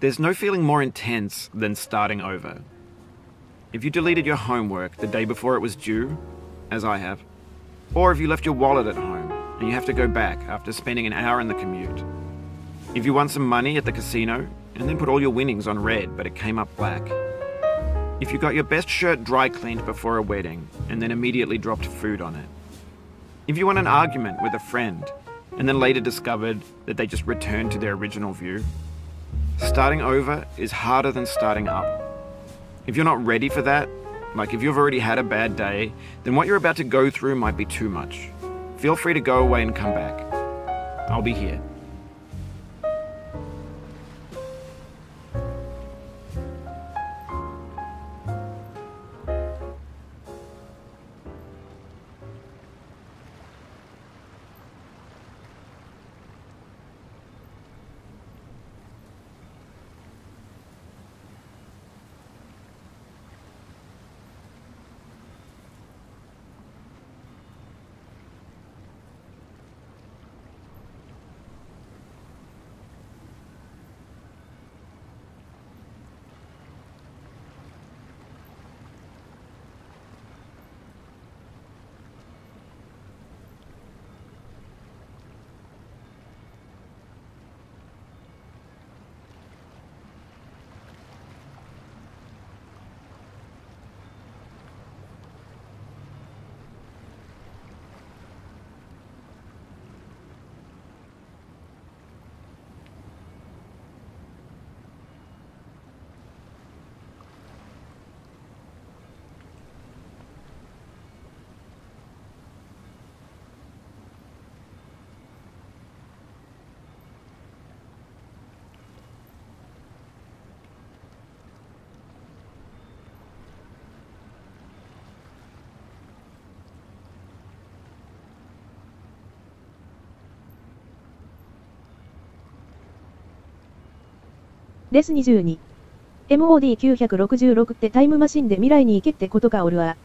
There's no feeling more intense than starting over. If you deleted your homework the day before it was due, as I have, or if you left your wallet at home and you have to go back after spending an hour in the commute. If you won some money at the casino and then put all your winnings on red but it came up black. If you got your best shirt dry cleaned before a wedding and then immediately dropped food on it. If you won an argument with a friend and then later discovered that they just returned to their original view. Starting over is harder than starting up. If you're not ready for that, like if you've already had a bad day, then what you're about to go through might be too much. Feel free to go away and come back. I'll be here.レス22。MOD966 ってタイムマシンで未来に行けってことかおるわ。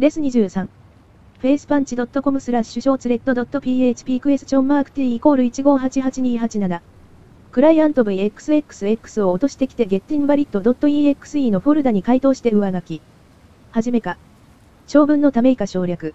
レス23。フェイスパンチ .com スラッシュショーツレッド .php クエスチョンマーク t イコール1588287。クライアント VXXX を落としてきて getInvalid.exe のフォルダに回答して上書き。はじめか。長文のため以下省略。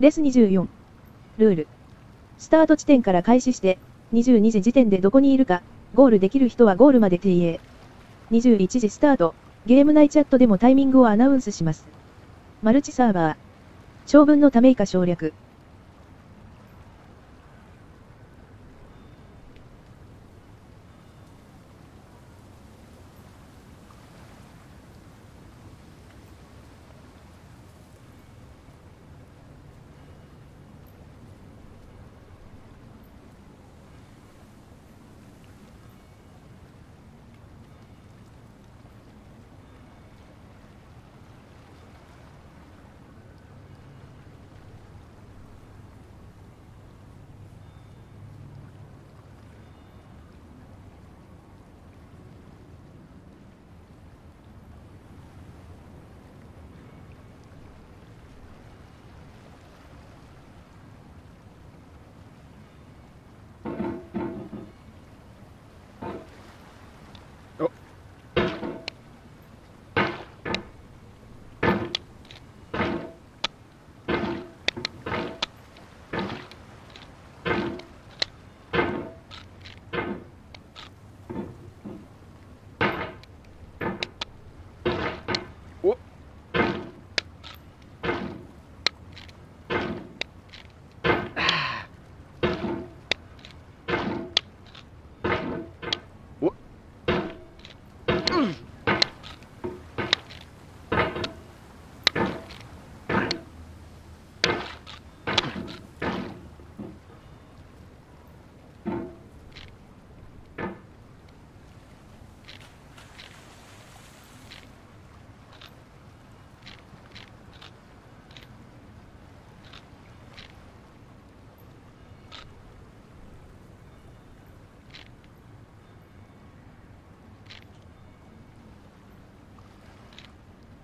レス24。ルール。スタート地点から開始して、22時時点でどこにいるか、ゴールできる人はゴールまで TA。21時スタート、ゲーム内チャットでもタイミングをアナウンスします。マルチサーバー。長文のため以下省略。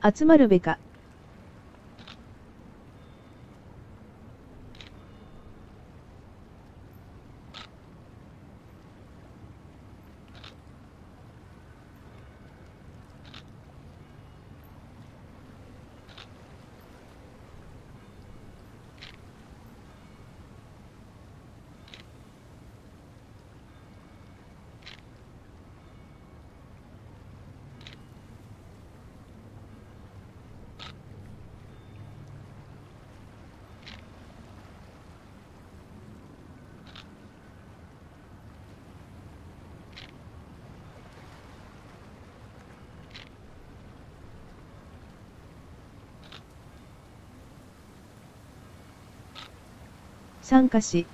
集まるべか。参加し。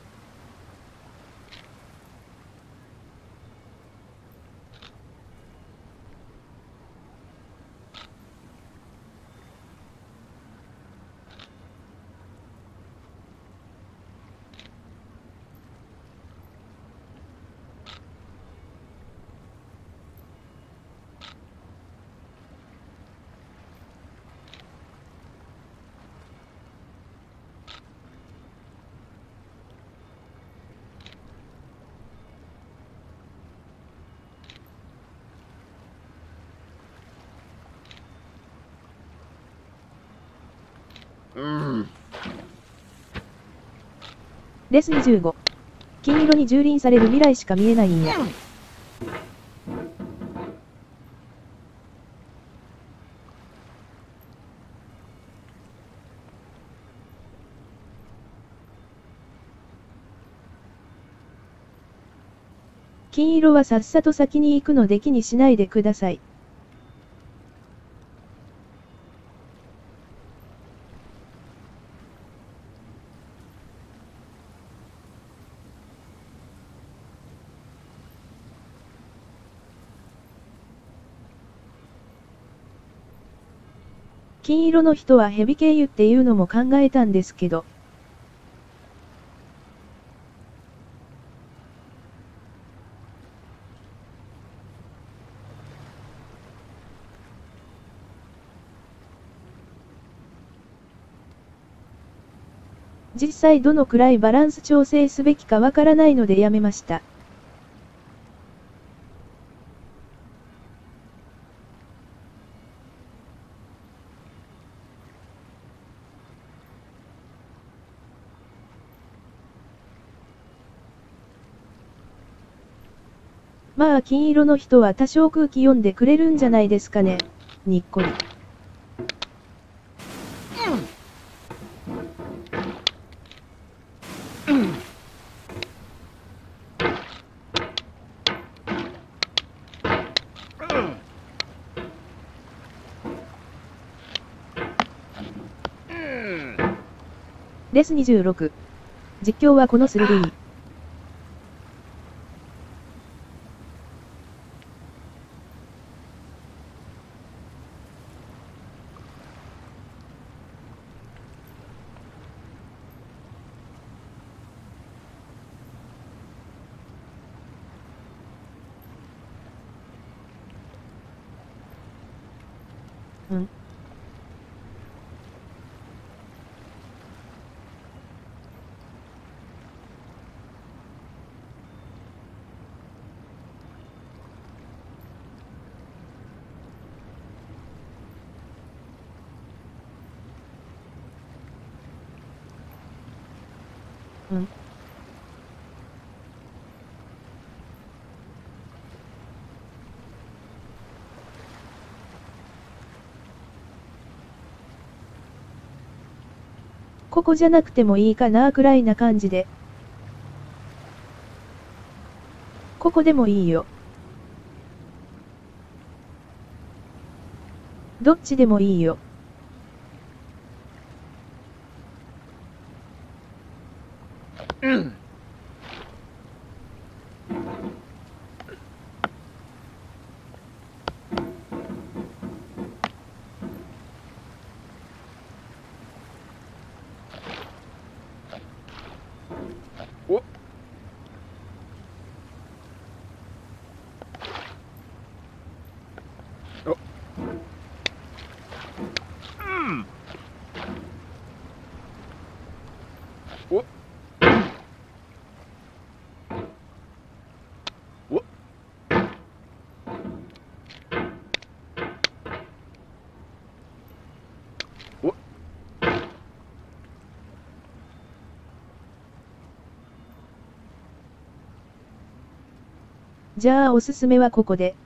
レス25。金色に蹂躙される未来しか見えないんや。金色はさっさと先に行くので気にしないでください。金色の人はヘビ経由っていうのも考えたんですけど。実際どのくらいバランス調整すべきかわからないのでやめました。まあ金色の人は多少空気読んでくれるんじゃないですかね。にっこり。レス26。実況はこの 3D。うん。うん。ここじゃなくてもいいかなくらいな感じで。ここでもいいよ。どっちでもいいよ。じゃあおすすめはここで。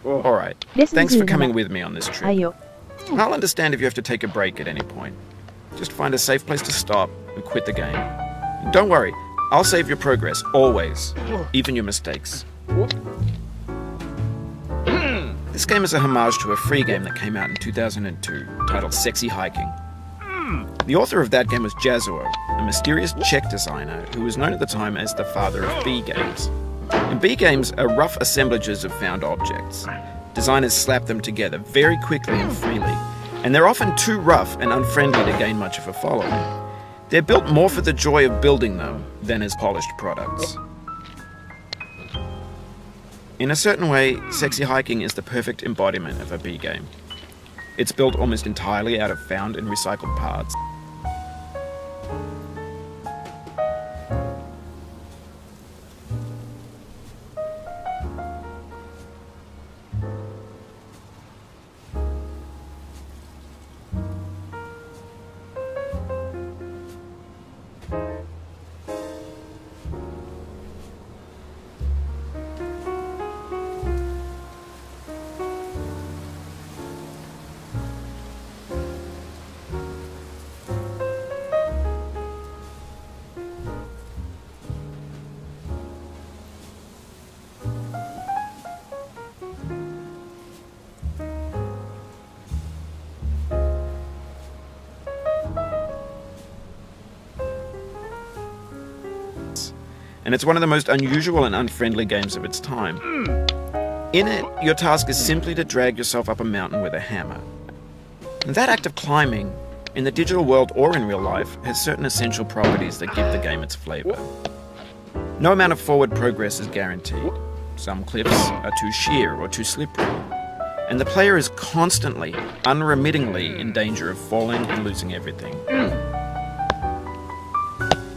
Alright, thanks for coming with me on this trip. はいよ。I'll understand if you have to take a break at any point. Just find a safe place to stop and quit the game. And don't worry, I'll save your progress, always. Even your mistakes. This game is a homage to a free game that came out in 2002, titled Sexy Hiking. The author of that game was Jazuo, a mysterious Czech designer who was known at the time as the father of B games. And B games are rough assemblages of found objects. Designers slap them together very quickly and freely, and they're often too rough and unfriendly to gain much of a following. They're built more for the joy of building them than as polished products. In a certain way, Sexy Hiking is the perfect embodiment of a B game. It's built almost entirely out of found and recycled parts. And it's one of the most unusual and unfriendly games of its time. In it, your task is simply to drag yourself up a mountain with a hammer. And that act of climbing in the digital world or in real life, has certain essential properties that give the game its flavour. No amount of forward progress is guaranteed. Some cliffs are too sheer or too slippery, and the player is constantly, unremittingly in danger of falling and losing everything.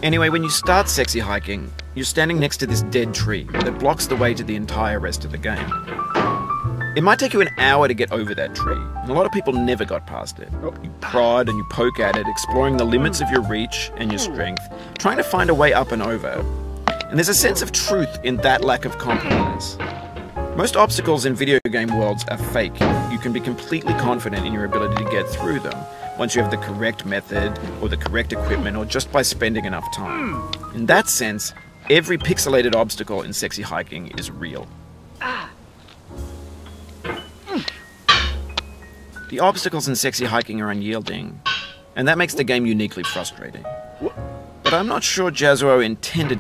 Anyway, when you start sexy hiking, you're standing next to this dead tree that blocks the way to the entire rest of the game. It might take you an hour to get over that tree, and a lot of people never got past it. You prod and you poke at it, exploring the limits of your reach and your strength, trying to find a way up and over. And there's a sense of truth in that lack of compromise. Most obstacles in video game worlds are fake. You can be completely confident in your ability to get through them once you have the correct method or the correct equipment or just by spending enough time. In that sense, every pixelated obstacle in sexy hiking is real. The obstacles in sexy hiking are unyielding, and that makes the game uniquely frustrating. But I'm not sure Jazuo intended...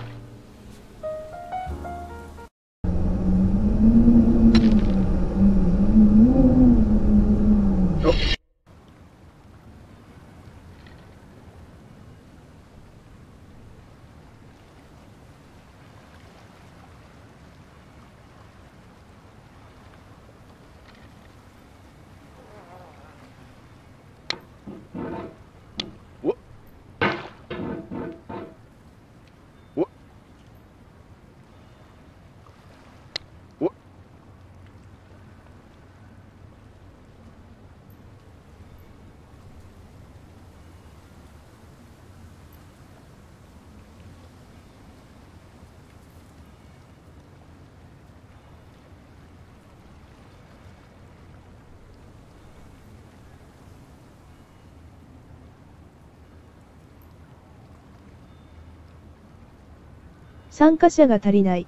参加者が足りない。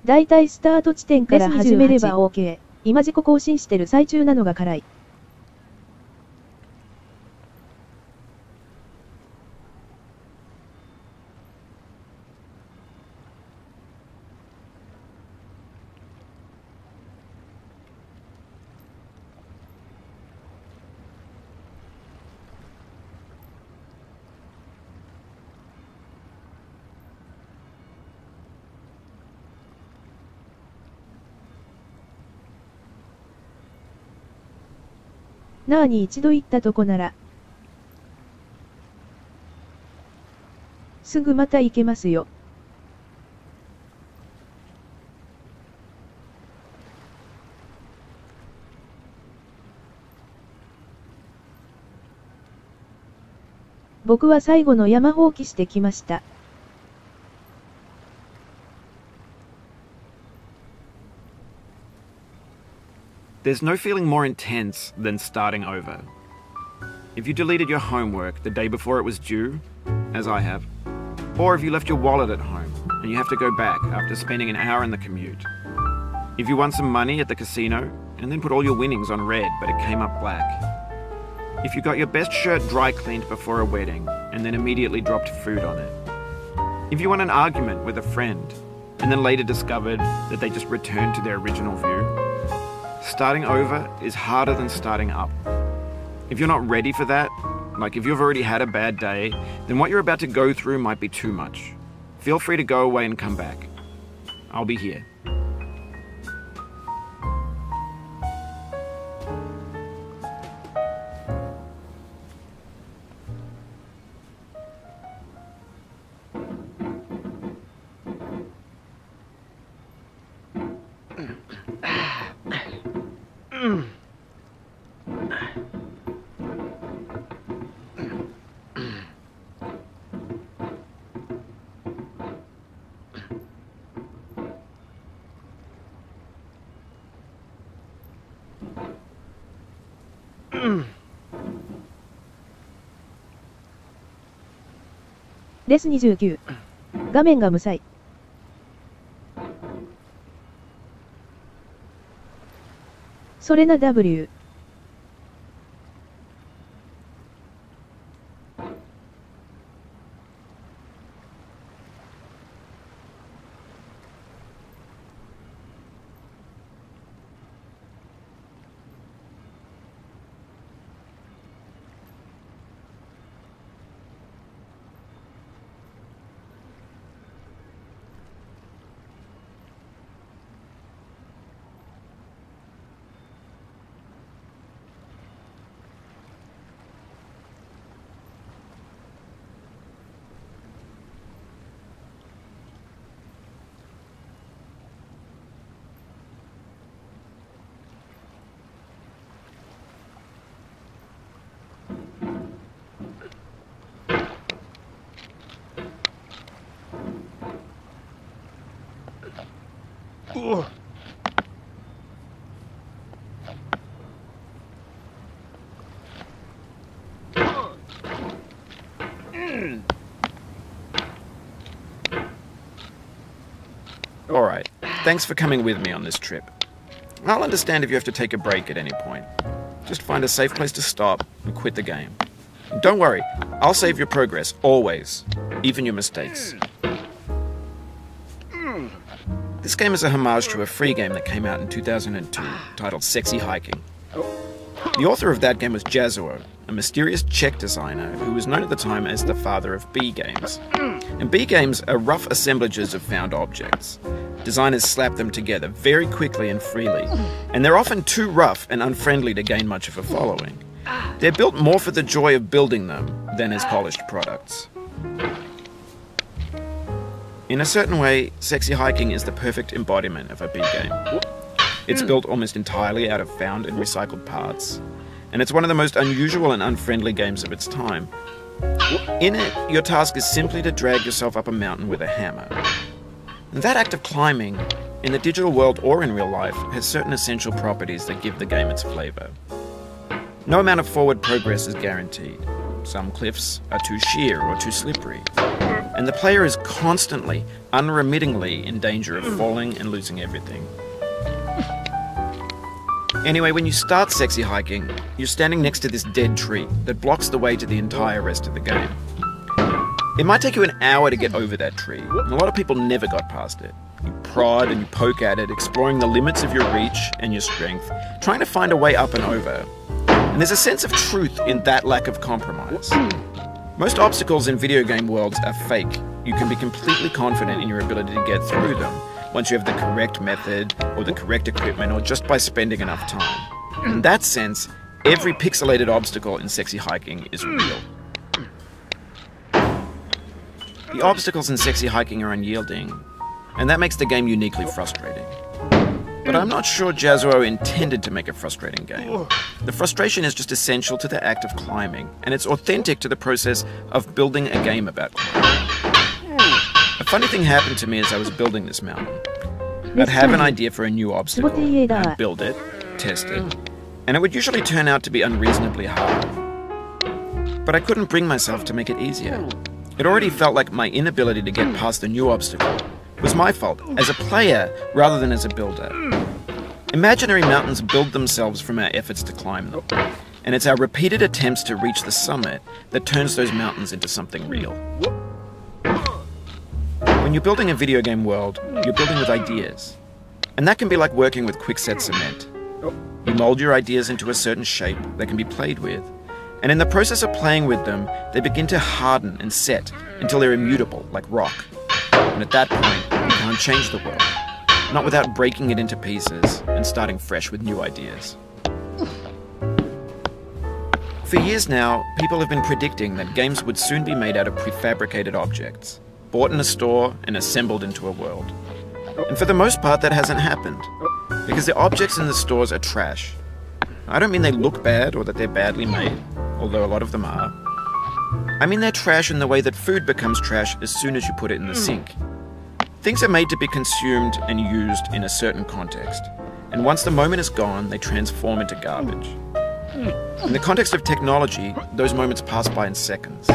だいたいスタート地点から始めれば OK。今自己更新してる最中なのが辛い。なあに一度行ったとこなら、すぐまた行けますよ。僕は最後の山放棄してきました。There's no feeling more intense than starting over. If you deleted your homework the day before it was due, as I have, or if you left your wallet at home and you have to go back after spending an hour in the commute. If you won some money at the casino and then put all your winnings on red but it came up black. If you got your best shirt dry cleaned before a wedding and then immediately dropped food on it. If you won an argument with a friend and then later discovered that they just returned to their original view. Starting over is harder than starting up. If you're not ready for that, Like if you've already had a bad day, then what you're about to go through might be too much. Feel free to go away and come back. I'll be here.レス29。画面が無彩。それな W。Alright, thanks for coming with me on this trip. I'll understand if you have to take a break at any point. Just find a safe place to stop and quit the game. And don't worry, I'll save your progress, always. Even your mistakes. This game is a homage to a free game that came out in 2002, titled Sexy Hiking. The author of that game was Jazuo, a mysterious Czech designer who was known at the time as the father of B games. And B games are rough assemblages of found objects. Designers slap them together very quickly and freely, and they're often too rough and unfriendly to gain much of a following. They're built more for the joy of building them than as polished products. In a certain way, Sexy Hiking is the perfect embodiment of a B game. It's built almost entirely out of found and recycled parts, and it's one of the most unusual and unfriendly games of its time. In it, your task is simply to drag yourself up a mountain with a hammer. And that act of climbing, in the digital world or in real life, has certain essential properties that give the game its flavor. No amount of forward progress is guaranteed. Some cliffs are too sheer or too slippery, and the player is constantly, unremittingly in danger of falling and losing everything. Anyway, when you start Sexy Hiking, you're standing next to this dead tree that blocks the way to the entire rest of the game. It might take you an hour to get over that tree, and a lot of people never got past it. You prod and you poke at it, exploring the limits of your reach and your strength, trying to find a way up and over. And there's a sense of truth in that lack of compromise. Most obstacles in video game worlds are fake. You can be completely confident in your ability to get through them once you have the correct method or the correct equipment or just by spending enough time. In that sense, every pixelated obstacle in Sexy Hiking is real. The obstacles in Sexy Hiking are unyielding, and that makes the game uniquely frustrating. But I'm not sure Jazuo intended to make a frustrating game. The frustration is just essential to the act of climbing, and it's authentic to the process of building a game about climbing. A funny thing happened to me as I was building this mountain. I'd have an idea for a new obstacle, I'd build it, test it, and it would usually turn out to be unreasonably hard. But I couldn't bring myself to make it easier. It already felt like my inability to get past the new obstacle was my fault, as a player rather than as a builder. Imaginary mountains build themselves from our efforts to climb them, and it's our repeated attempts to reach the summit that turns those mountains into something real. When you're building a video game world, you're building with ideas, and that can be like working with quickset cement. You mold your ideas into a certain shape that can be played with, And in the process of playing with them, they begin to harden and set until they're immutable, like rock. And at that point, you can't change the world. Not without breaking it into pieces and starting fresh with new ideas. For years now, people have been predicting that games would soon be made out of prefabricated objects, bought in a store and assembled into a world. And for the most part, that hasn't happened, because the objects in the stores are trash. I don't mean they look bad or that they're badly made, although a lot of them are. I mean they're trash in the way that food becomes trash as soon as you put it in the sink. Things are made to be consumed and used in a certain context, and once the moment is gone, they transform into garbage. In the context of technology, those moments pass by in seconds.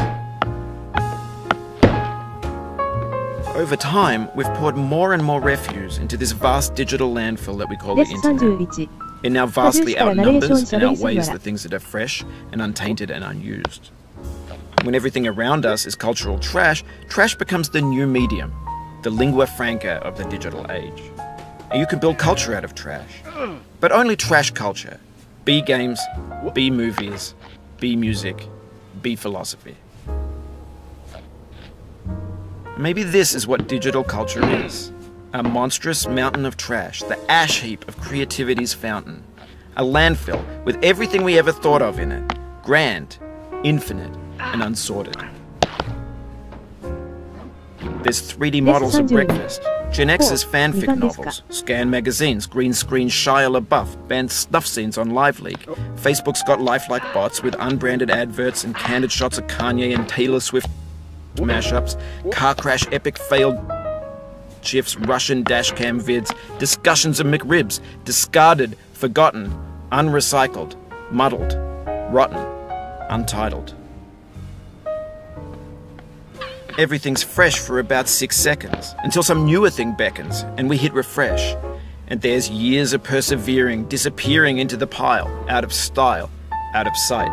Over time, we've poured more and more refuse into this vast digital landfill that we call the internet. It now vastly outnumbers and outweighs the things that are fresh and untainted and unused. When everything around us is cultural trash, trash becomes the new medium, the lingua franca of the digital age. And you can build culture out of trash, but only trash culture. B games, B movies, B music, B philosophy. Maybe this is what digital culture is. A monstrous mountain of trash, the ash heap of creativity's fountain. A landfill with everything we ever thought of in it. Grand, infinite, and unsorted. There's 3D models of breakfast, Gen X's fanfic novels, scan magazines, green screen Shia LaBeouf, banned snuff scenes on LiveLeak. Facebook's got lifelike bots with unbranded adverts and candid shots of Kanye and Taylor Swift mashups, car crash epic failed GIFs, Russian dashcam vids, discussions of McRibs, discarded, forgotten, unrecycled, muddled, rotten, untitled. Everything's fresh for about 6 seconds, until some newer thing beckons, and we hit refresh. And there's years of persevering, disappearing into the pile, out of style, out of sight.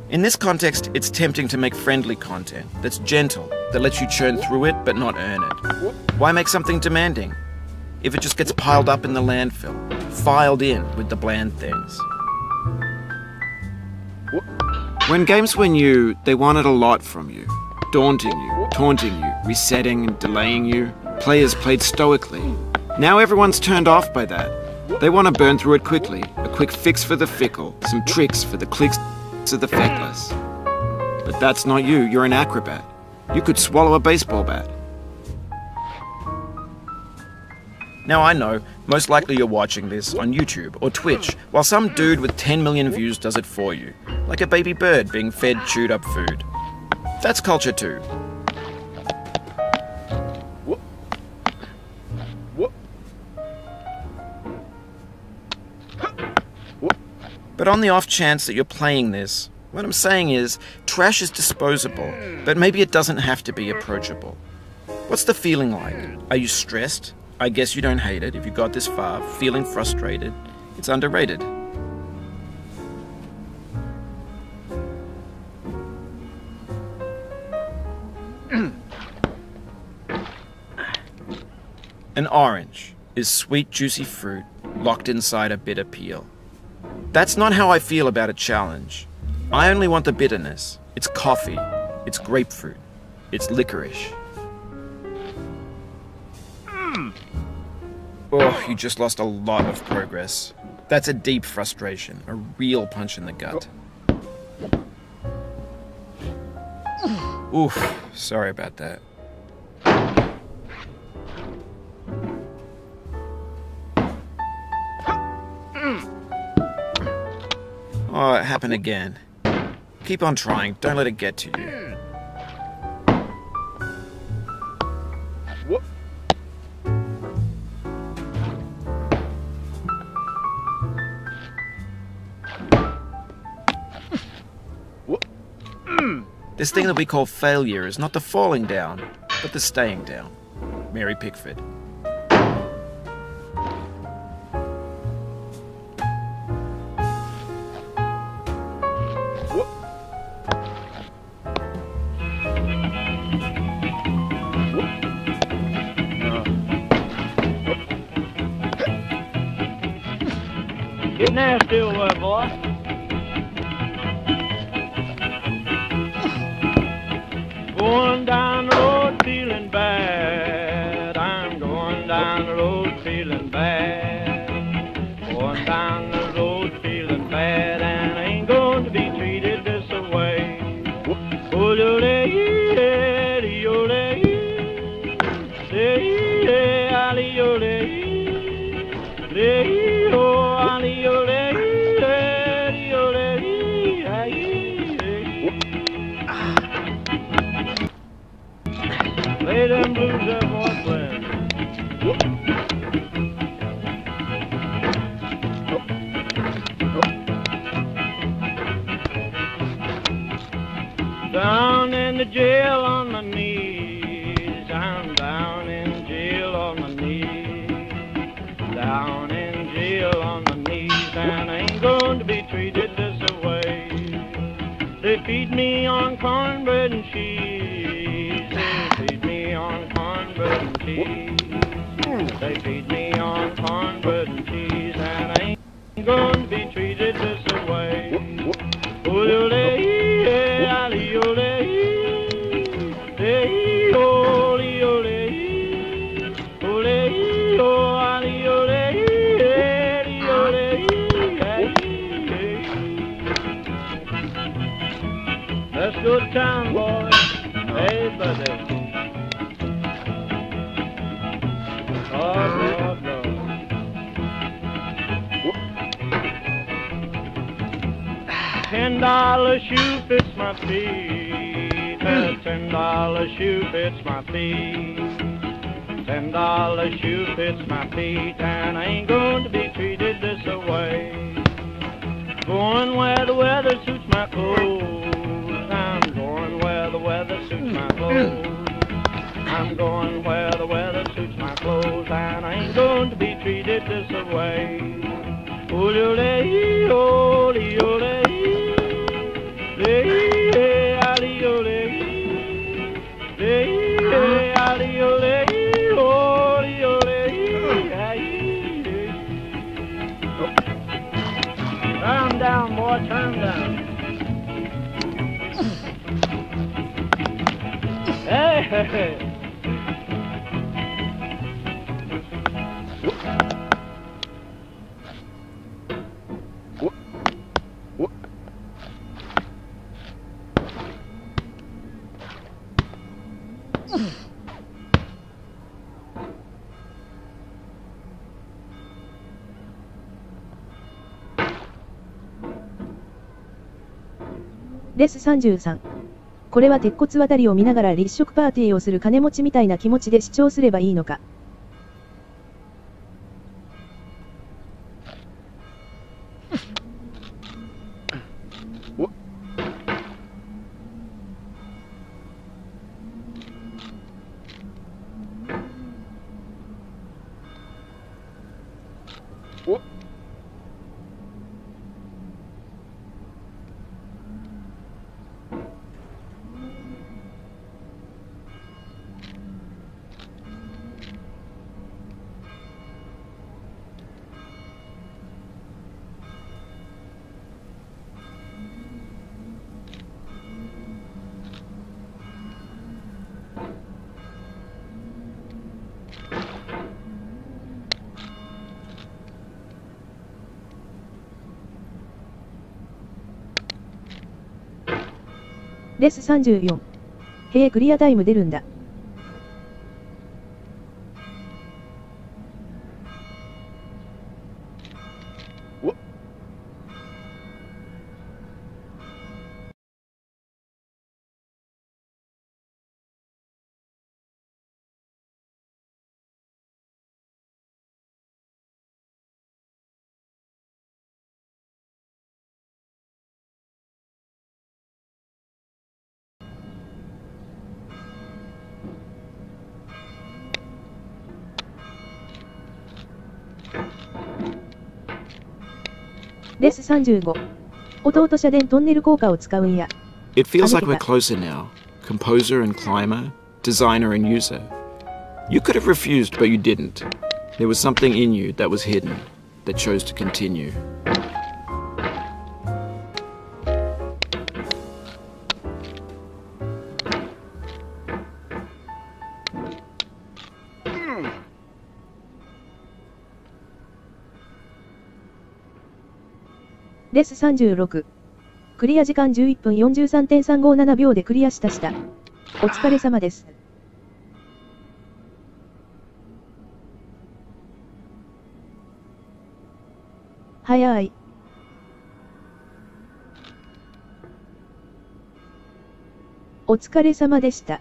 In this context, it's tempting to make friendly content that's gentle, that lets you churn through it but not earn it. Why make something demanding if it just gets piled up in the landfill, filed in with the bland things? When games were new, they wanted a lot from you. Daunting you, taunting you, resetting and delaying you. Players played stoically. Now everyone's turned off by that. They want to burn through it quickly. A quick fix for the fickle, some tricks for the clicks of the feckless. But that's not you, you're an acrobat. You could swallow a baseball bat. Now I know, most likely you're watching this on YouTube or Twitch, while some dude with 10 million views does it for you, like a baby bird being fed chewed up food. That's culture too. But on the off chance that you're playing this, what I'm saying is, trash is disposable, but maybe it doesn't have to be approachable. What's the feeling like? Are you stressed? I guess you don't hate it if you got this far. Feeling frustrated? It's underrated. An orange is sweet, juicy fruit locked inside a bitter peel. That's not how I feel about a challenge. I only want the bitterness. It's coffee. It's grapefruit. It's licorice. Oh, you just lost a lot of progress. That's a deep frustration, a real punch in the gut. Oof, sorry about that. Oh, it happened again. Keep on trying, don't let it get to you. This thing that we call failure is not the falling down, but the staying down. Mary Pickford. Get nasty over there, boy. Going down the road feeling bad. I'm going down the road feeling bad. Going down the road feeling bad, and I ain't going to be treated this way. Oh, lay them blues there, boy, playing. Down in the jail on my knees, I'm down in jail on my knees, down in jail on my knees, and I ain't going to be treated this way. They feed me on cornbread and cheese, they feed me on cornbread and cheese, they feed me on cornbread and cheese, and I ain't going to be treated this way. Let's go to town, boy. Hey, buddy. Oh, Lord, Lord. $10 shoe fits my feet. A $10 shoe fits my feet. $10 shoe fits my feet, and I ain't going to be treated this way. Going where the weather suits my clothes. I'm going where the weather suits my clothes. I'm going where the weather suits my clothes, and I ain't going to be treated this way. Ole, ole, ole. Turn down, boy, turn down. Hey, hey, hey.レス33。これは鉄骨渡りを見ながら立食パーティーをする金持ちみたいな気持ちで視聴すればいいのか。レス34。へえ、クリアタイム出るんだ。レス35。弟社電トンネル効果を使うんや。It feels like we're closer now. Composer and climber, designer and user. You could have refused, but you didn't. There was something in you that was hidden. that chose to continue.レス36。クリア時間11分 43.357 秒でクリアしたした。お疲れ様です。早い。お疲れ様でした。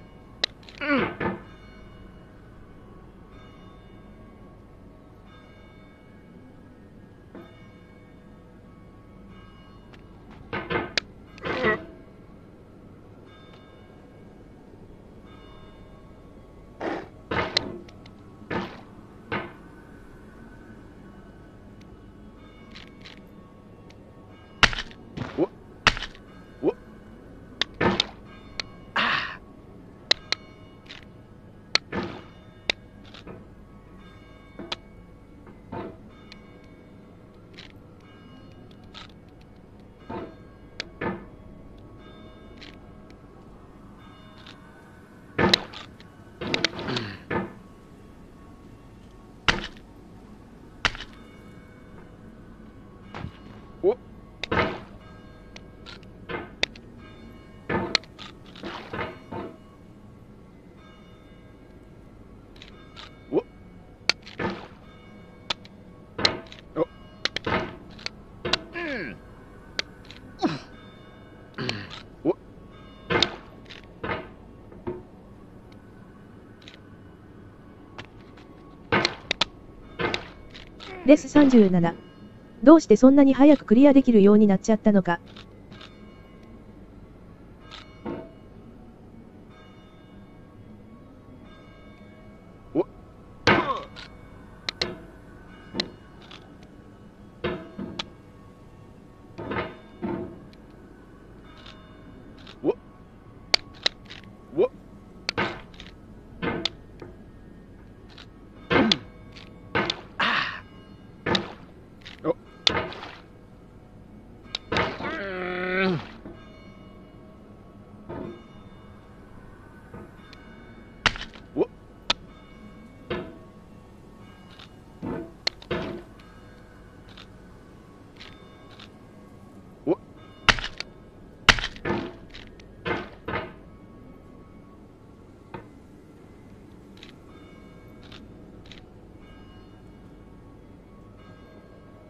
レス37。どうしてそんなに早くクリアできるようになっちゃったのか。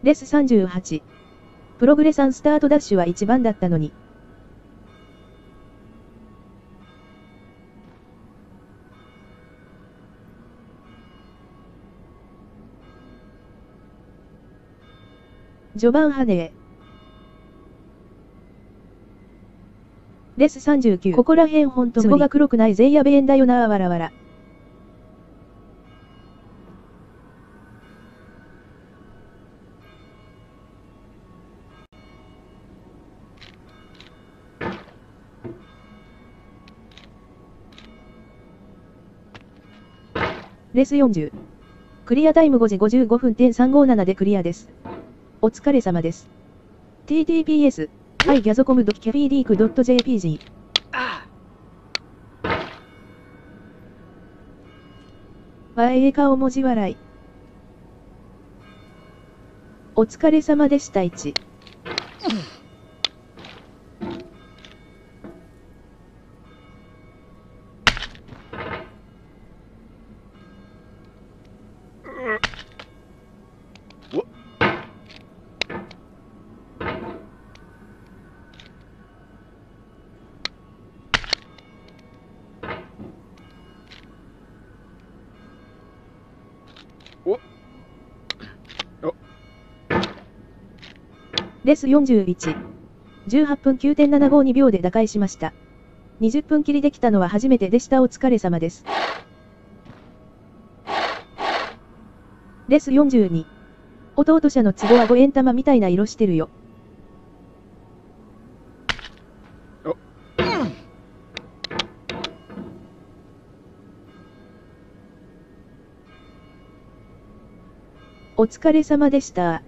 レス38。プログレさんスタートダッシュは1番だったのに。序盤ハネー。レス39。ここらへんほんとツボが黒くないぜやべえんだよなあわらわら。レス40。クリアタイム5時55分.357でクリアです。お疲れ様です。TTPS、iGazocom.cafedeek.jpg。わええ顔文字笑い。お疲れ様でした1。レス41。18分 9.752 秒で打開しました。20分切りできたのは初めてでしたお疲れ様です。レス42。弟社の壺は5円玉みたいな色してるよ。おお疲れ様でした。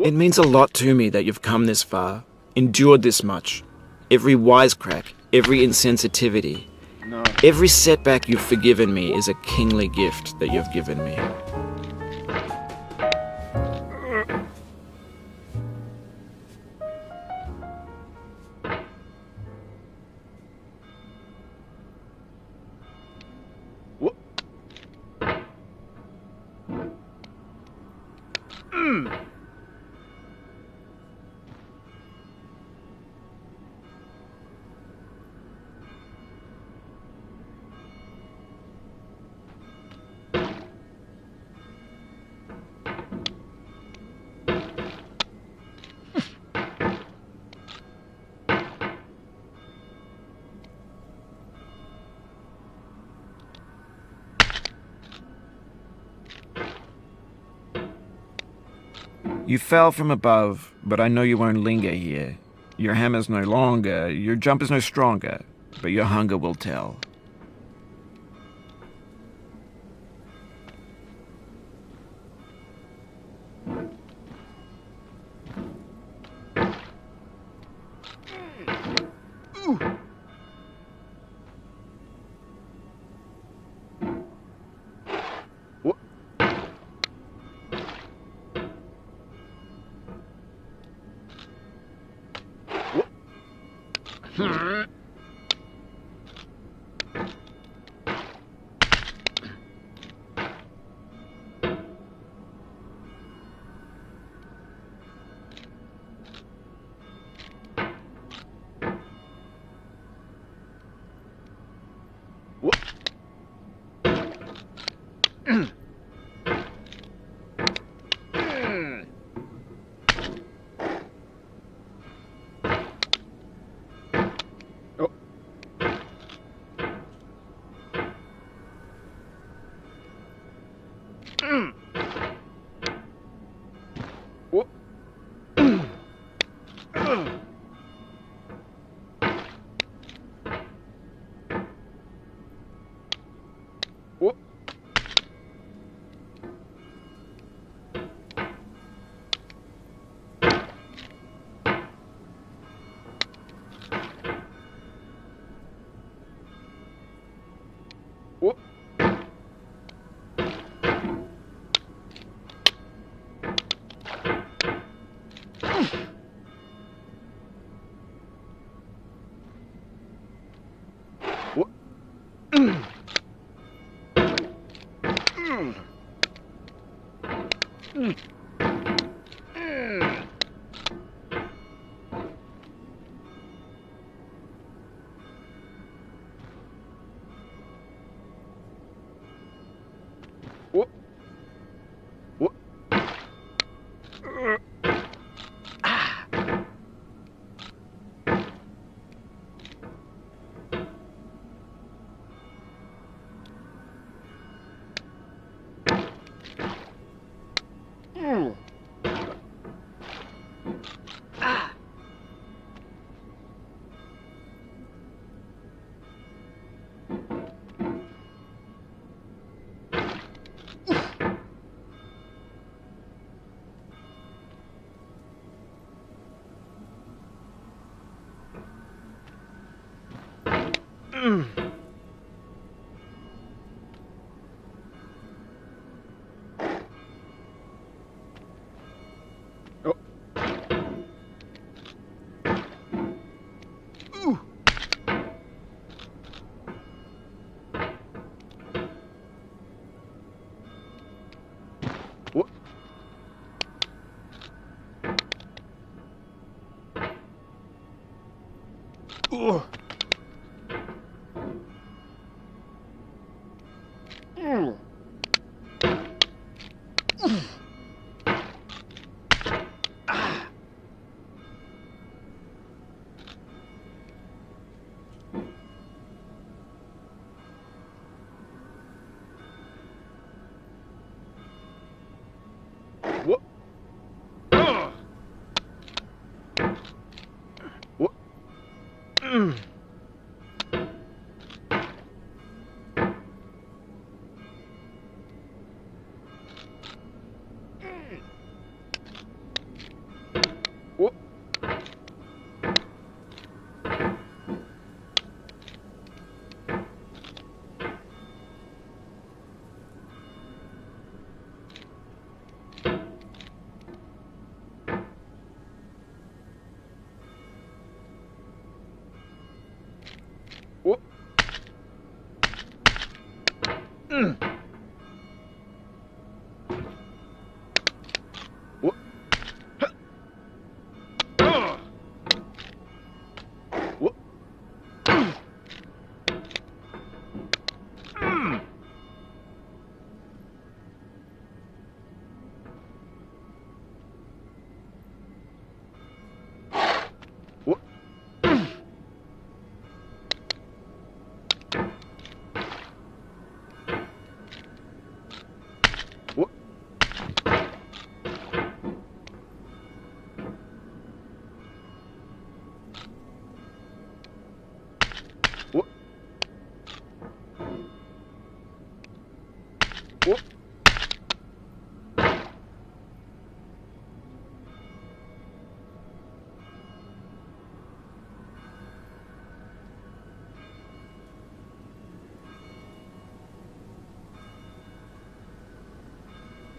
It means a lot to me that you've come this far, endured this much. Every wisecrack, every insensitivity, every setback you've forgiven me is a kingly gift that you've given me. You fell from above, but I know you won't linger here. Your hammer's no longer, your jump is no stronger, but your hunger will tell.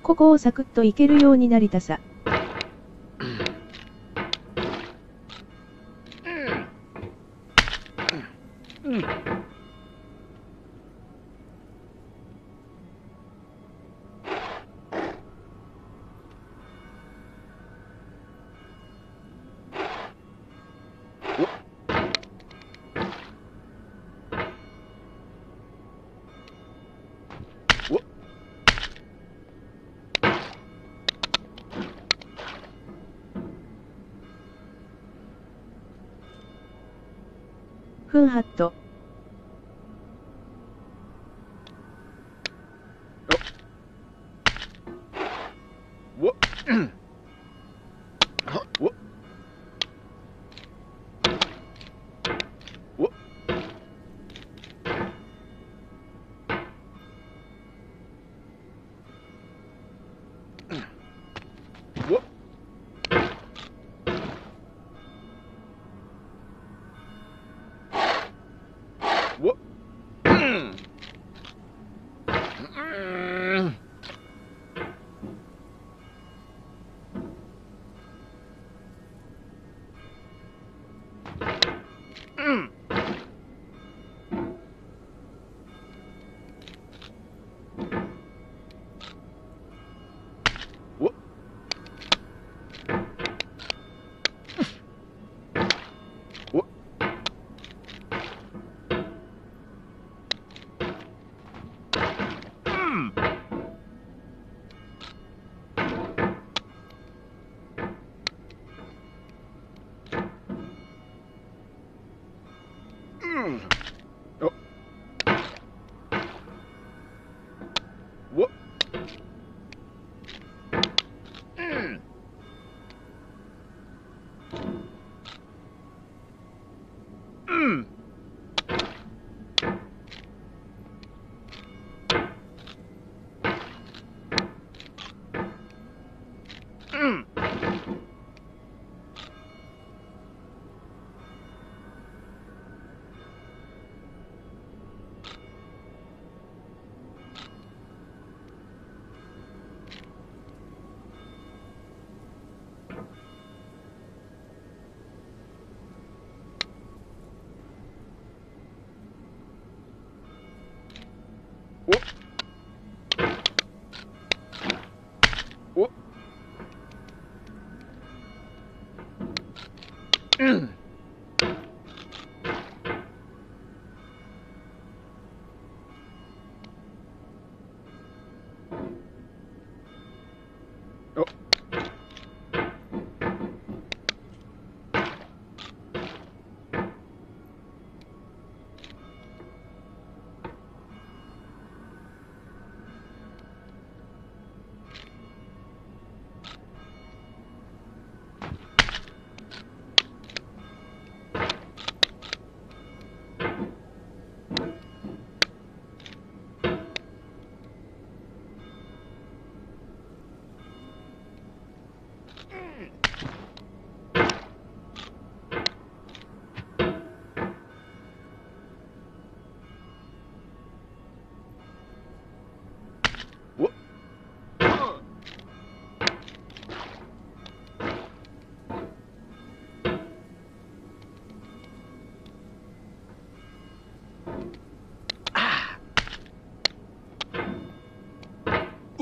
ここをサクッといけるようになりたさ。フンハット。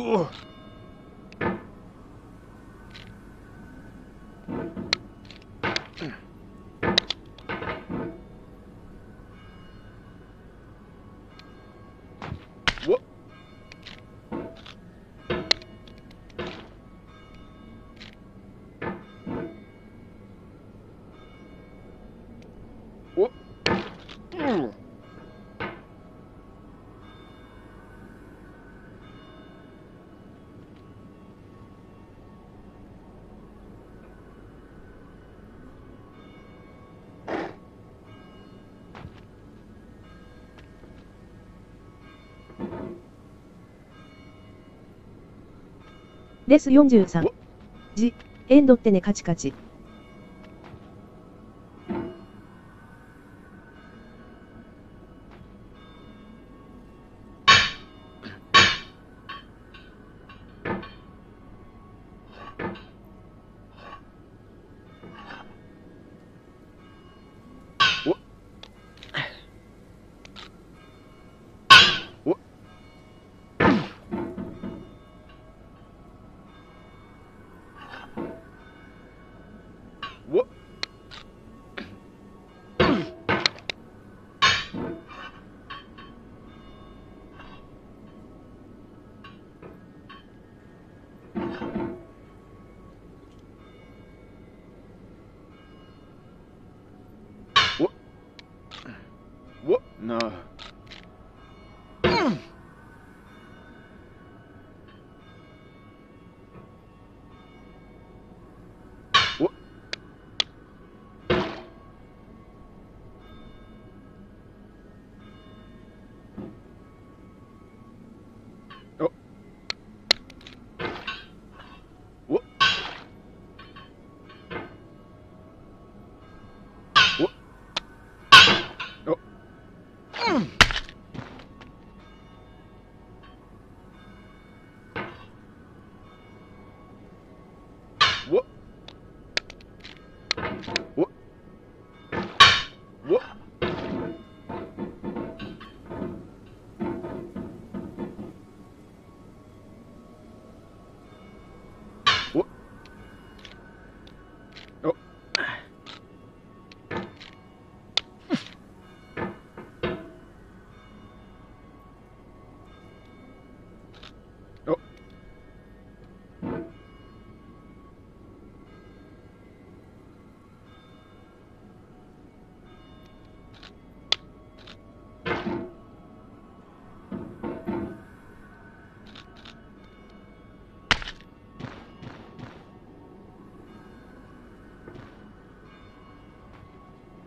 Ugh. What? What?レス43。じ、エンドってねカチカチ。What? What? What? No. What? Oh. What? What? Oh. What? What? What? What? Oh. Oh.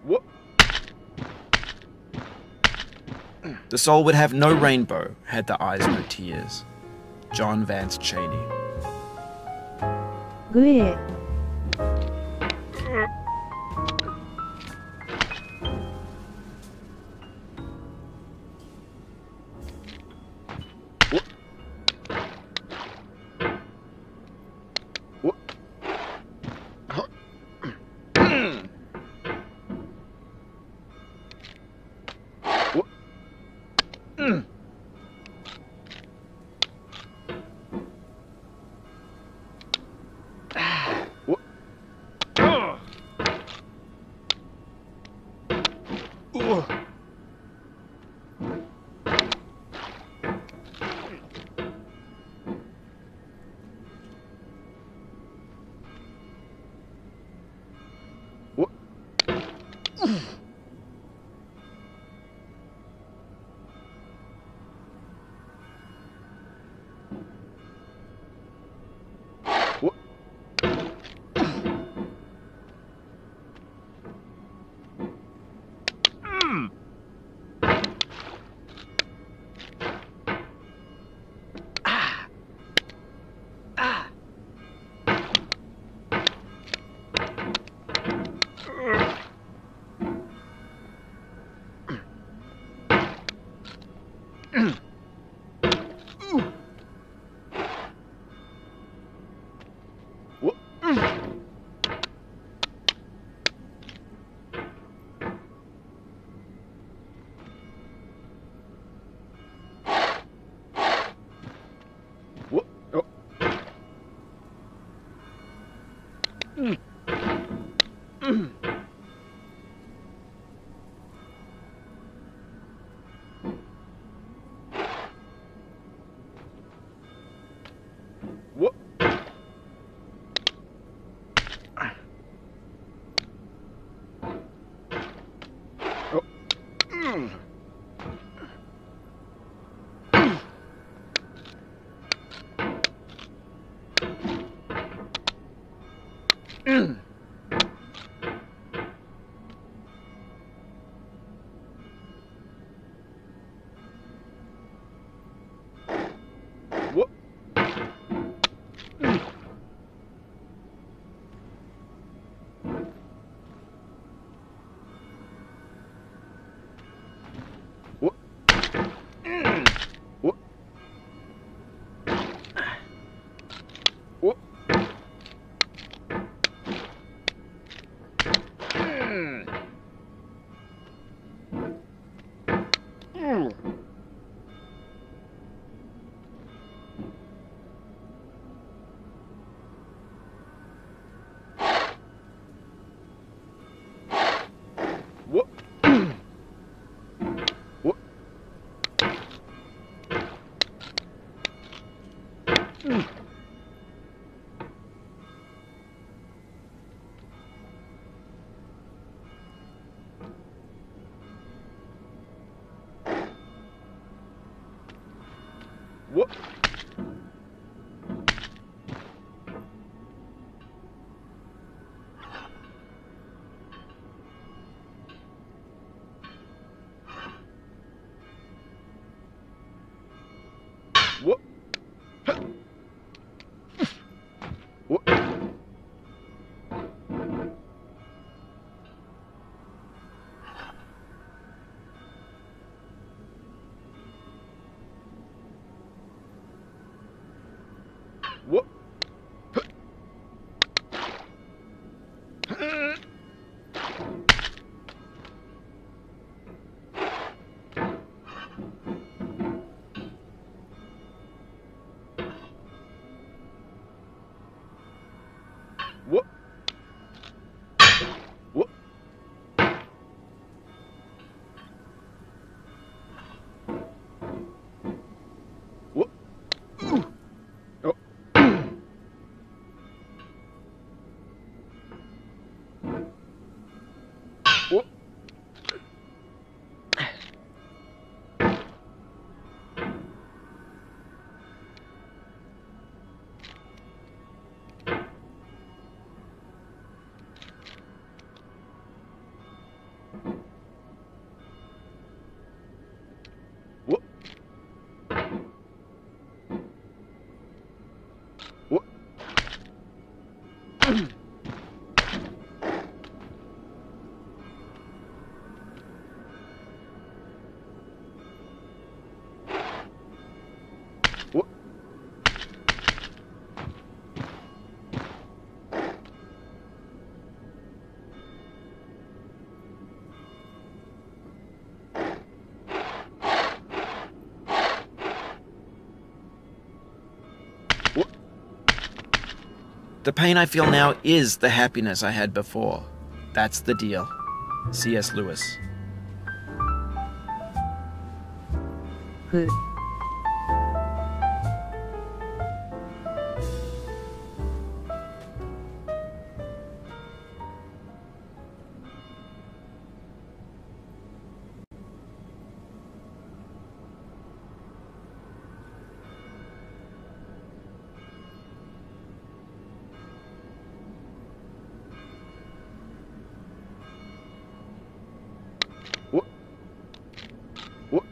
What? The soul would have no rainbow had the eyes no tears. John Vance Cheney. グエー。What? What? What? Ugh. What? What? What? What? What? What? What? What? What? Oh. What? What? What? What? What? The pain I feel now is the happiness I had before. That's the deal. C.S. Lewis. ふ。What? What?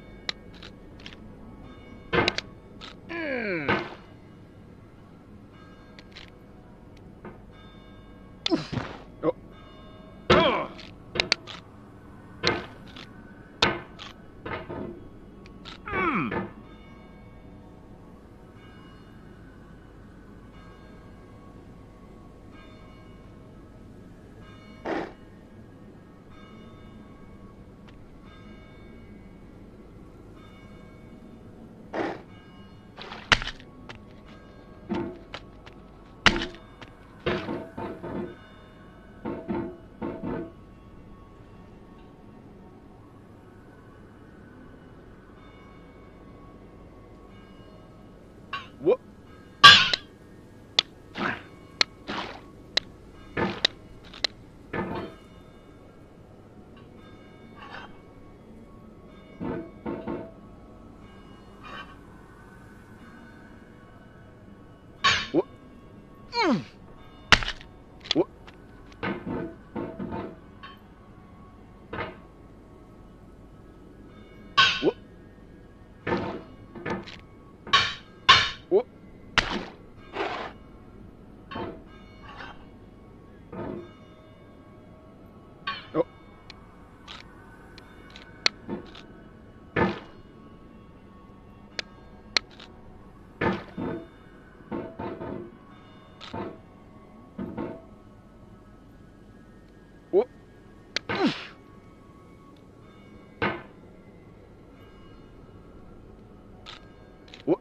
Oh. Oh. What? What? What? What? What? Oh. What? What?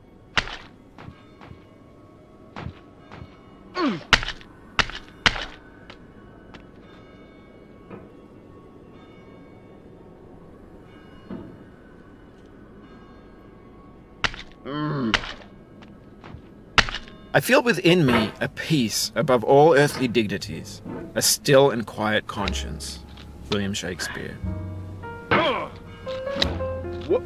I feel within me a peace above all earthly dignities, a still and quiet conscience. William Shakespeare. What?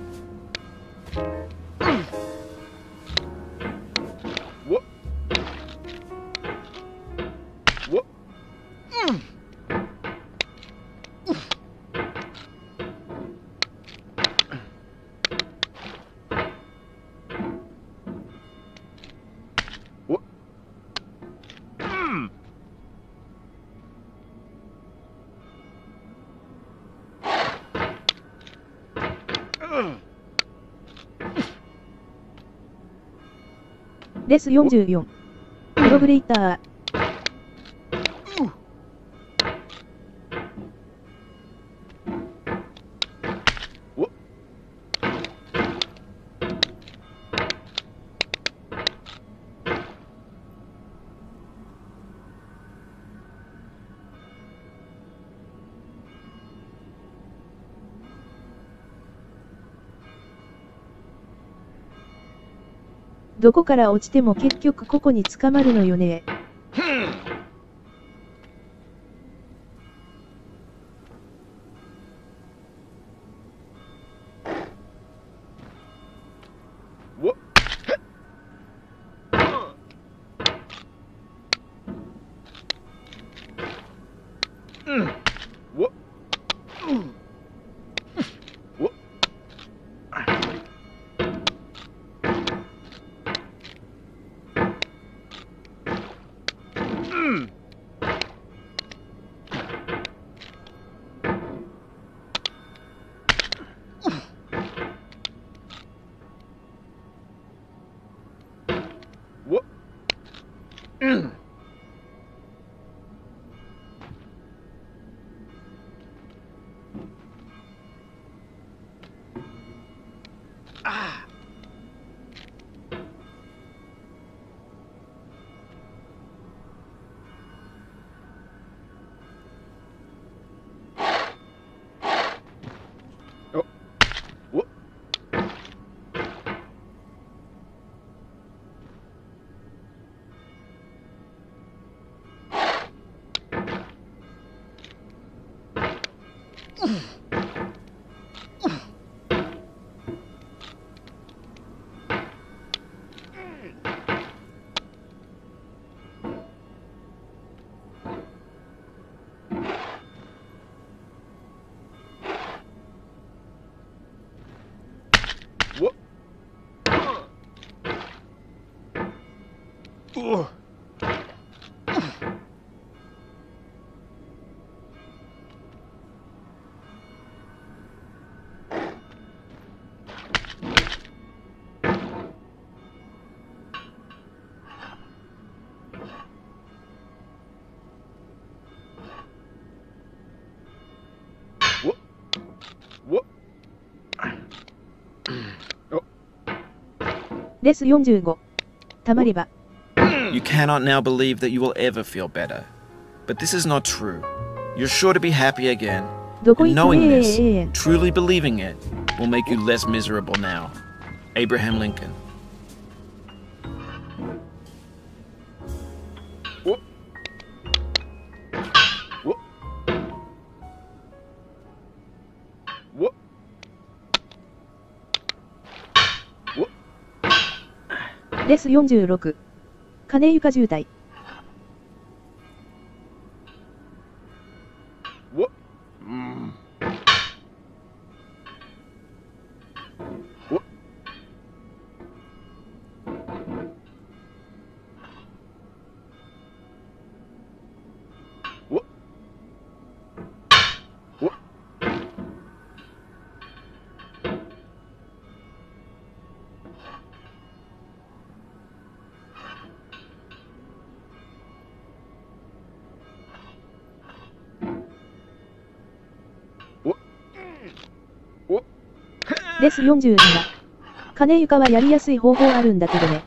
レス44。プログレーター。どこから落ちても結局ここに捕まるのよね。レス45。たまれば。You cannot now believe that you will ever feel better. But this is not true. You're sure to be happy again. どこ And 行って knowing ね this, truly believing it, will make you less miserable now. Abraham Lincoln. ?レス46。金床渋滞。レス47。金床はやりやすい方法あるんだけどね。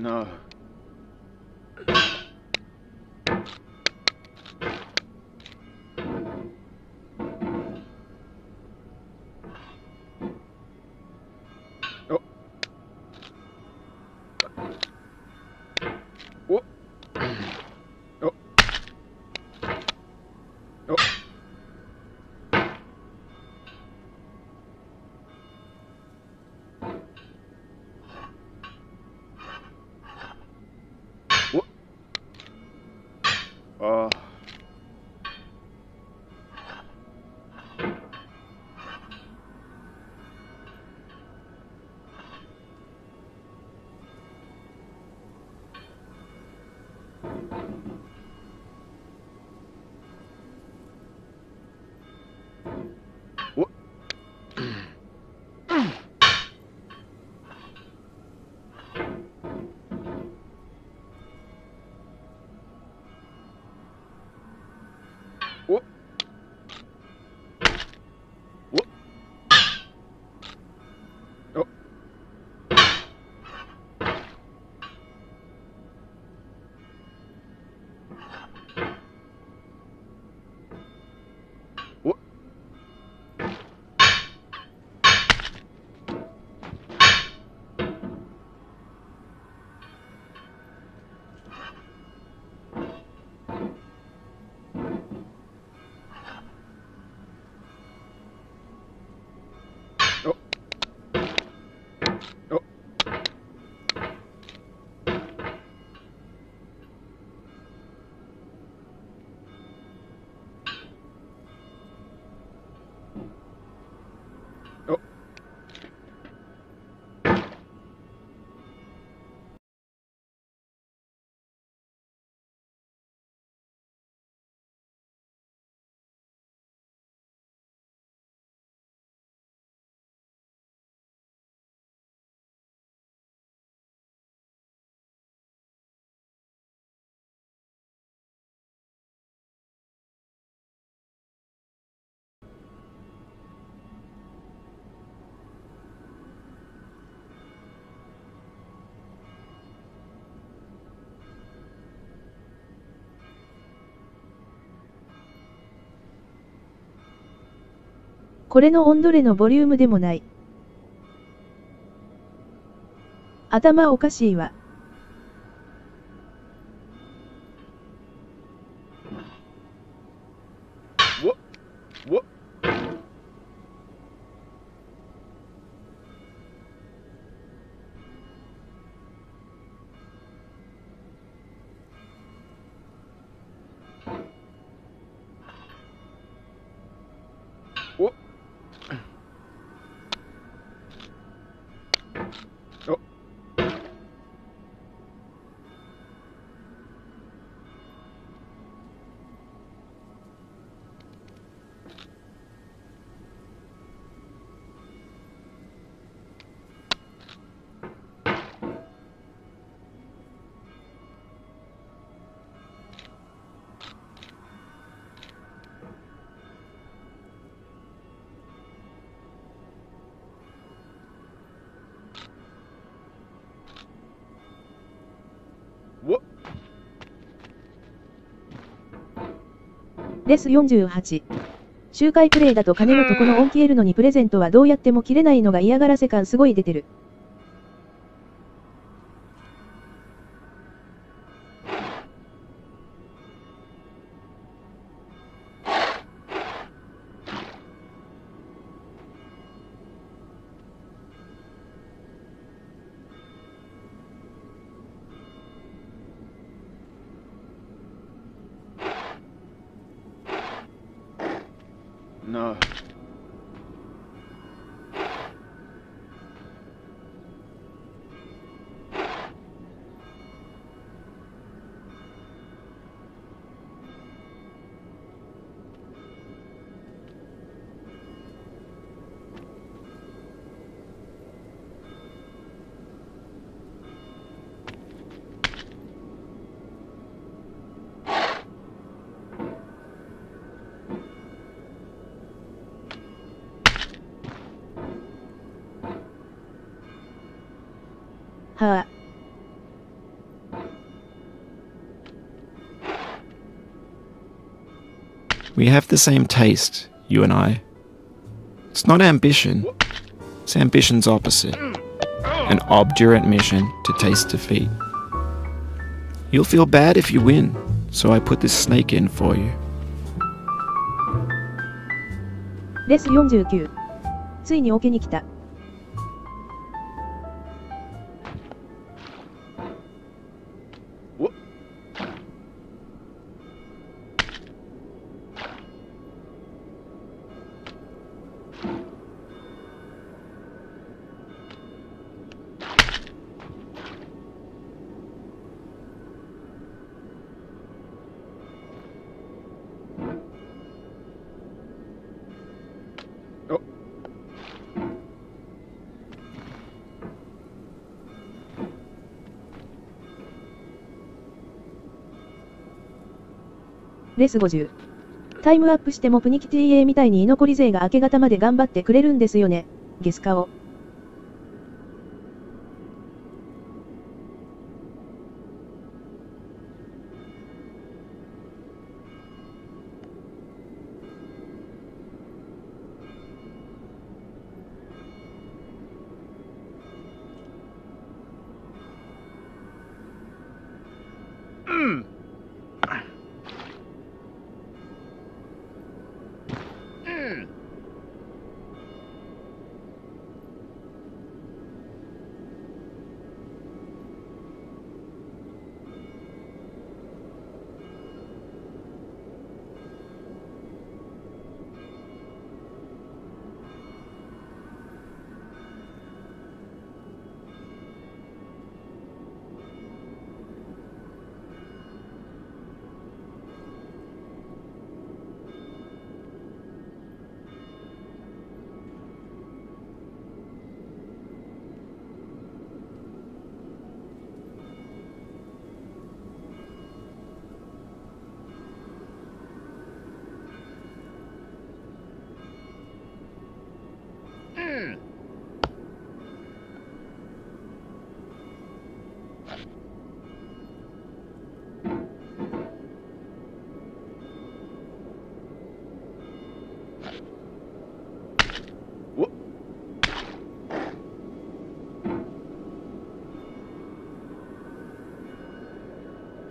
No. Oh. Oh. Oh. Oh. What? Oh. What? What? What? Oh. What? Oh. Oh. Oh.これの音どれのボリュームでもない。頭おかしいわ。What? What? What? Oh. What? レス48。周回プレイだと金のとこの音消えるのにプレゼントはどうやっても切れないのが嫌がらせ感すごい出てる。No.はあ。We have the same taste, you and I. It's not ambition. It's ambition's opposite. An obdurate mission to taste defeat. You'll feel bad if you win, so I put this snake in for you. レス49。ついにオケに来た。レス50。タイムアップしてもプニキティ A みたいに居残り勢が明け方まで頑張ってくれるんですよね。ゲス顔。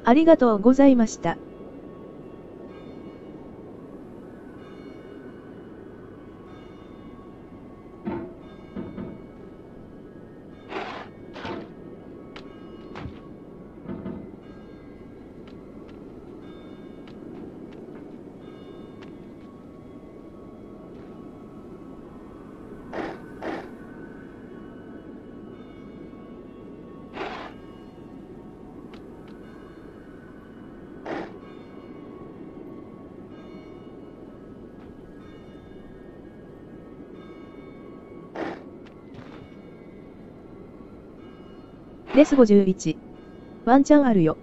ありがとうございました。レス51。ワンチャンあるよ。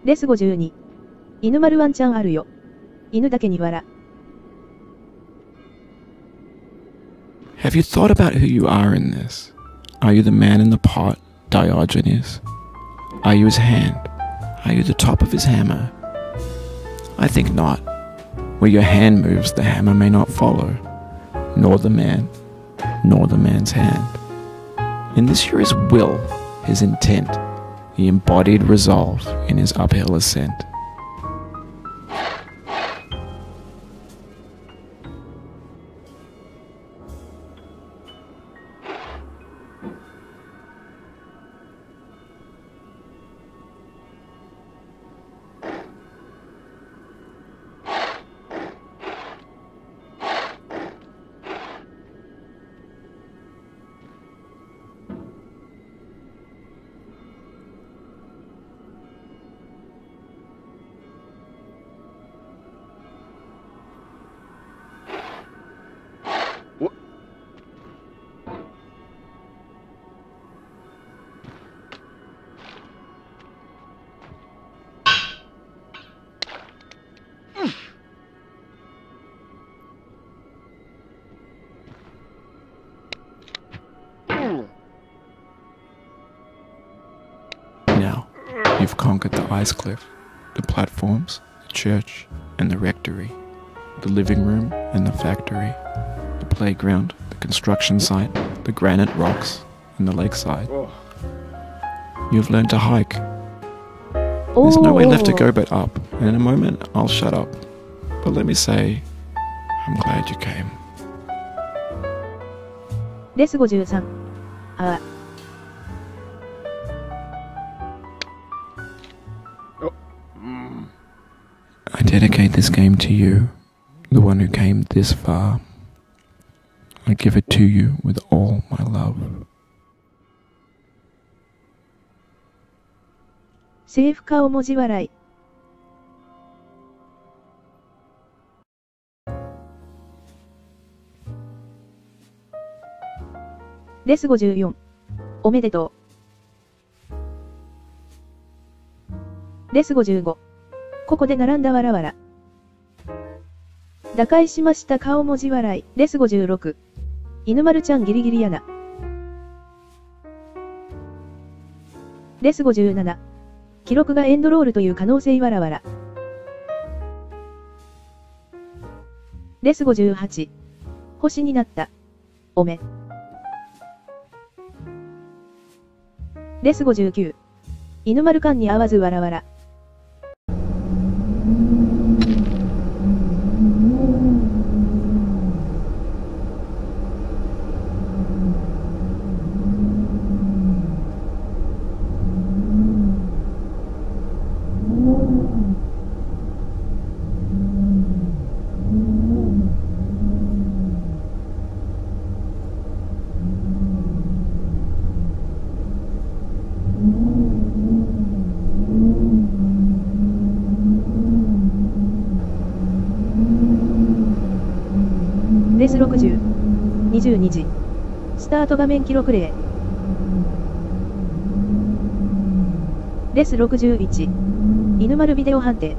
レス52。犬丸ワンチャンあるよ。犬だけに笑。Have you thought about who you are in this? Are you the man in the pot, Diogenes? Are you his hand? Are you the top of his hammer? I think not. Where your hand moves, the hammer may not follow, nor the man, nor the man's hand. In this you're his will, his intent, the embodied resolve in his uphill ascent. have conquered the ice cliff, the platforms, the church, and the rectory, the living room and the factory, the playground, the construction site, the granite rocks, and the lakeside. You have learned to hike. There's no way left to go but up, and in a moment I'll shut up. But let me say, I'm glad you came. レス53。ああ。I dedicate this game to you, the one who came this far. I give it to you with all my love. セーフ顔文字笑い。レス54。おめでとう。レス55。ここで並んだわらわら。打開しました顔文字笑い。レス56。犬丸ちゃんギリギリやな。レス57。記録がエンドロールという可能性わらわら。レス58。星になった。おめ。レス59。犬丸間に合わずわらわら。レス60。22時。スタート画面記録例。レス61。犬丸ビデオ判定。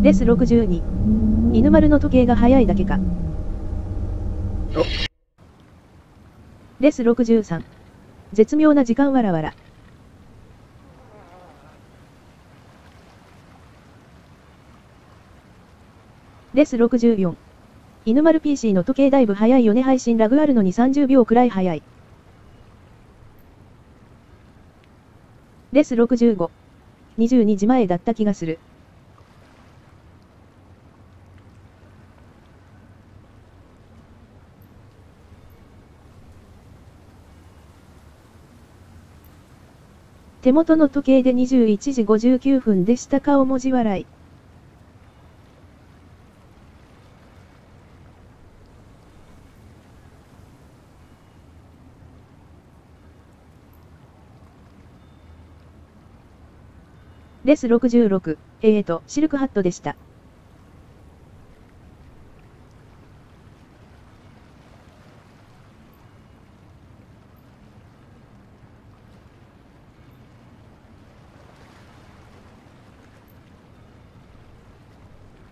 レス62。犬丸の時計が早いだけか。レス63。絶妙な時間わらわら。レス64。犬丸 PC の時計だいぶ早いよね。配信ラグあるのに30秒くらい早い。レス65。22時前だった気がする。手元の時計で21時59分でした顔文字笑い。レス66、シルクハットでした。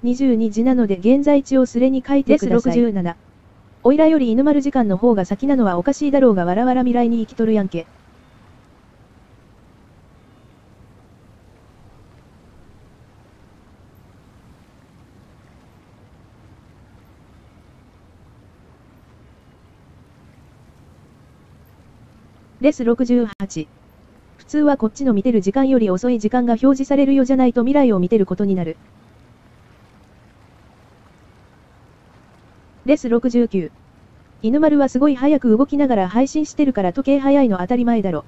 22時なので現在地をスレに書いてください。レス67。おいらより犬丸時間の方が先なのはおかしいだろうがわらわら未来に生きとるやんけ。レス68。普通はこっちの見てる時間より遅い時間が表示されるよじゃないと未来を見てることになる。レス69。犬丸はすごい早く動きながら配信してるから時計早いの当たり前だろ。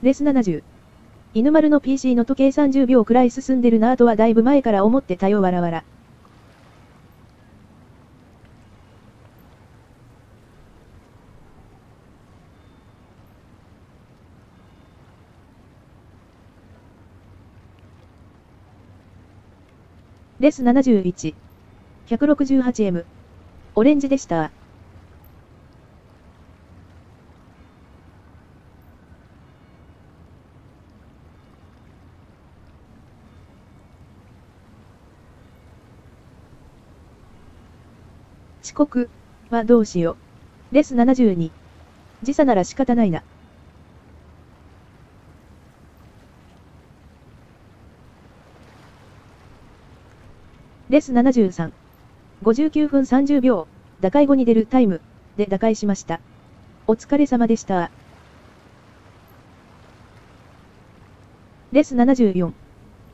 レス70。犬丸の PC の時計30秒くらい進んでるなぁとはだいぶ前から思ってたよわらわら。レス71。168M。オレンジでした。刻はどうしよう。レス72。時差なら仕方ないな。レス73。59分30秒、打開後に出るタイム、で打開しました。お疲れ様でした。レス74。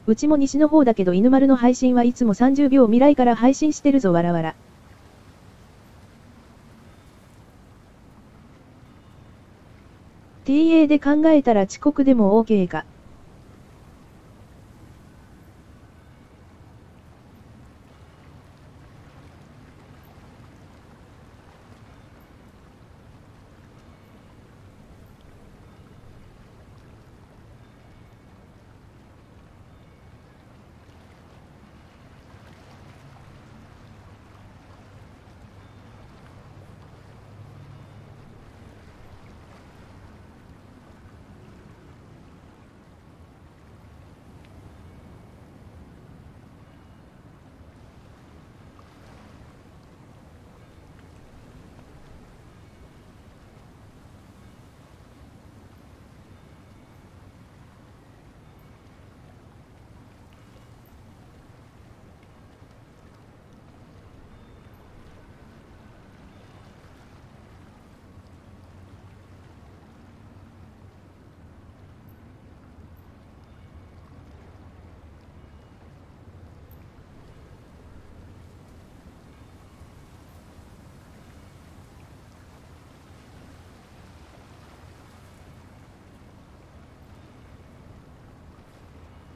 うちも西の方だけど犬丸の配信はいつも30秒未来から配信してるぞわらわら。TA で考えたら遅刻でも OK か。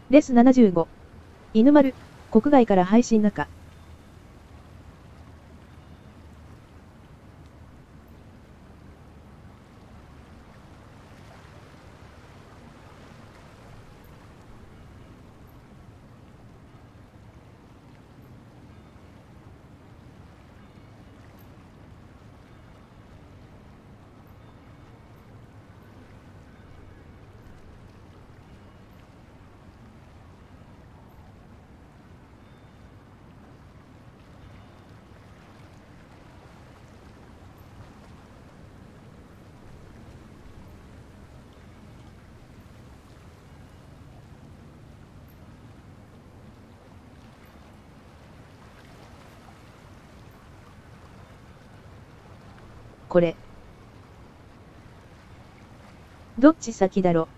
レス75。犬丸、国外から配信中。これ。どっち先だろ。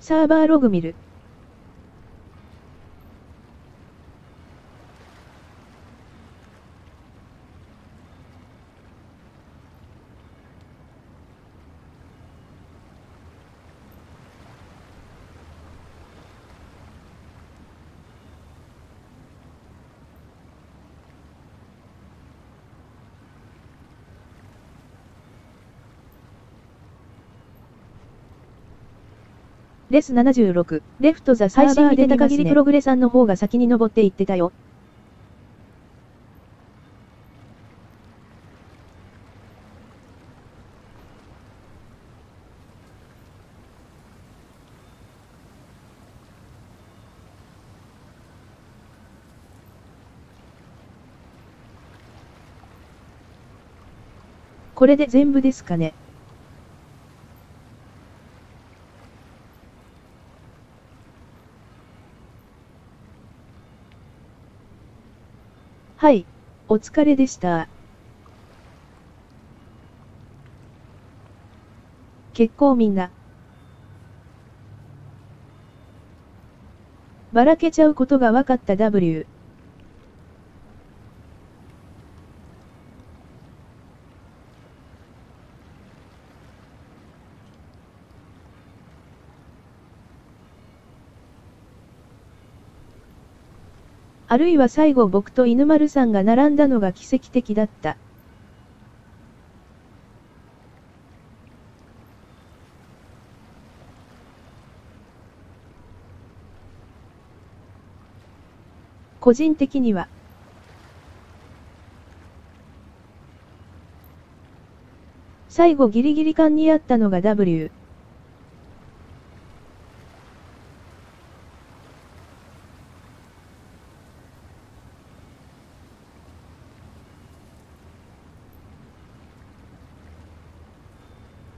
サーバーログ見る。レス76、レフトザサーバーで高切りプログレさんの方が先に登っていってたよ。これで全部ですかね。はい、お疲れでした。結構みんな。ばらけちゃうことが分かった W。あるいは最後僕と犬丸さんが並んだのが奇跡的だった。個人的には。最後ギリギリ間に合ったのが W。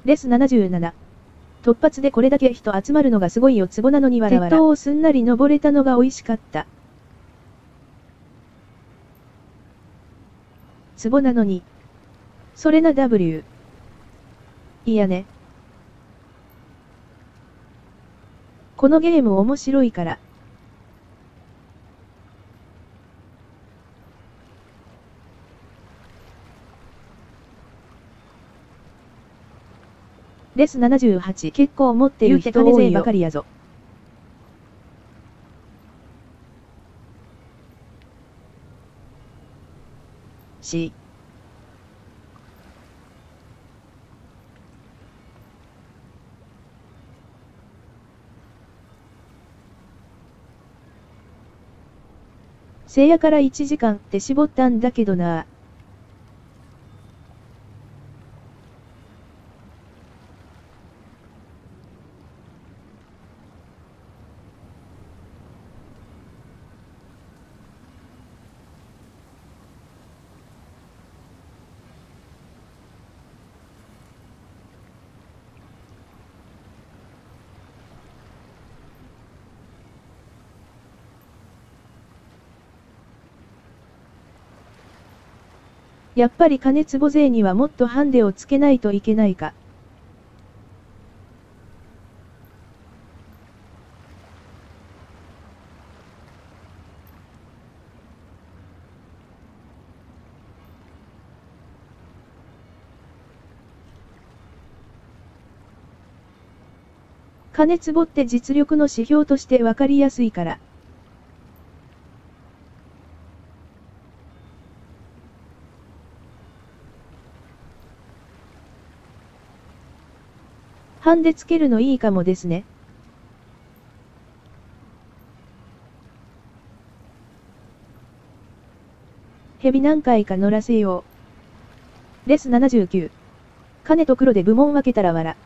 レス77。突発でこれだけ人集まるのがすごいよ。ツボなのにわらわら。鉄塔をすんなり登れたのが美味しかった。ツボなのに。それな W。いやね。このゲーム面白いから。レス78。結構持ってる人多いよ。ばかりやぞ。C。聖夜から1時間って絞ったんだけどな。やっぱり金壺勢にはもっとハンデをつけないといけないか。金壺って実力の指標としてわかりやすいから。ハンデつけるのいいかもですね。蛇何回か乗らせよう。レス79。金と黒で部門分けたら笑。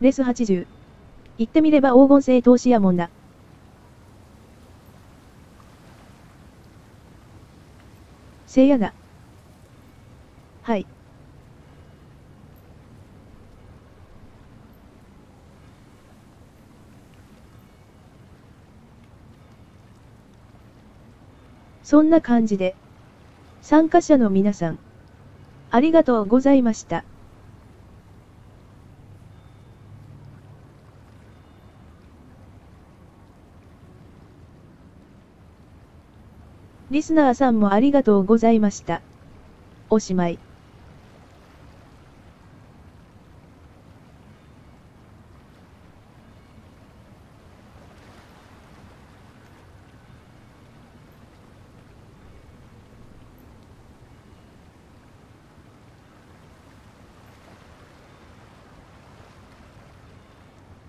レス80。言ってみれば黄金製投資やもんな。せいやな。はい。そんな感じで、参加者の皆さん、ありがとうございました。リスナーさんもありがとうございました。おしまい。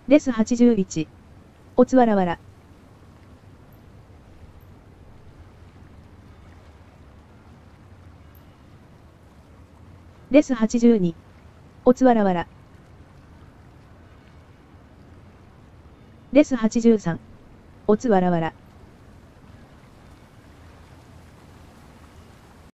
レス81。おつわらわら。レス82。おつわらわら。レス83。おつわらわら。